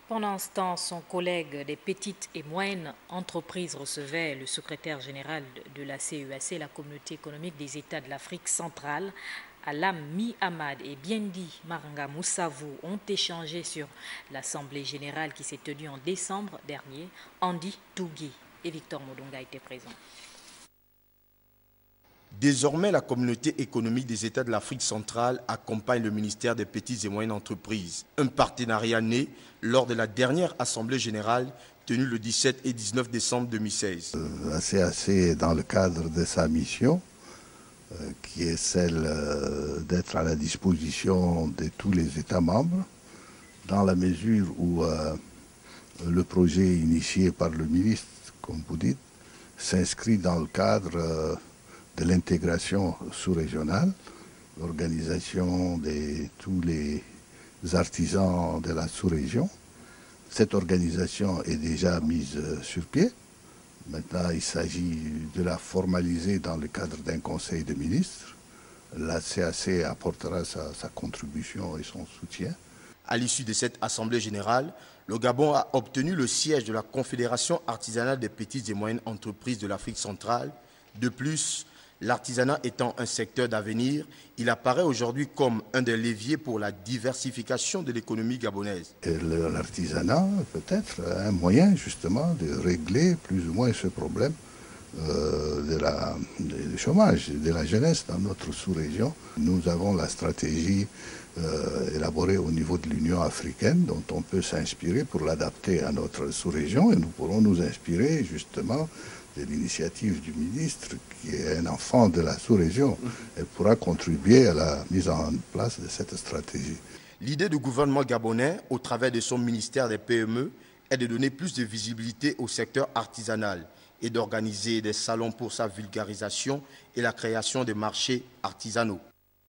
Pendant ce temps, son collègue des petites et moyennes entreprises recevait le secrétaire général de la CEAC, la Communauté économique des États de l'Afrique centrale. Alam Mi Hamad et Biendi Maranga Moussavou ont échangé sur l'Assemblée générale qui s'est tenue en décembre dernier. Andy Tougui et Victor Modonga étaient présents. Désormais, la Communauté économique des États de l'Afrique centrale accompagne le ministère des Petites et Moyennes Entreprises. Un partenariat né lors de la dernière Assemblée générale tenue le 17 et 19 décembre 2016. La CAC, dans le cadre de sa mission, qui est celle d'être à la disposition de tous les États membres, dans la mesure où le projet initié par le ministre, comme vous dites, s'inscrit dans le cadre de l'intégration sous-régionale, l'organisation de tous les artisans de la sous-région. Cette organisation est déjà mise sur pied. Maintenant, il s'agit de la formaliser dans le cadre d'un conseil de ministres. La CAC apportera sa contribution et son soutien. À l'issue de cette Assemblée générale, le Gabon a obtenu le siège de la Confédération artisanale des petites et moyennes entreprises de l'Afrique centrale. De plus, l'artisanat étant un secteur d'avenir, il apparaît aujourd'hui comme un des leviers pour la diversification de l'économie gabonaise. L'artisanat peut être un moyen justement de régler plus ou moins ce problème du chômage, de la jeunesse dans notre sous-région. Nous avons la stratégie élaborée au niveau de l'Union africaine dont on peut s'inspirer pour l'adapter à notre sous-région et nous pourrons nous inspirer justement de l'initiative du ministre qui est un enfant de la sous-région. Elle pourra contribuer à la mise en place de cette stratégie. L'idée du gouvernement gabonais, au travers de son ministère des PME, est de donner plus de visibilité au secteur artisanal et d'organiser des salons pour sa vulgarisation et la création de marchés artisanaux.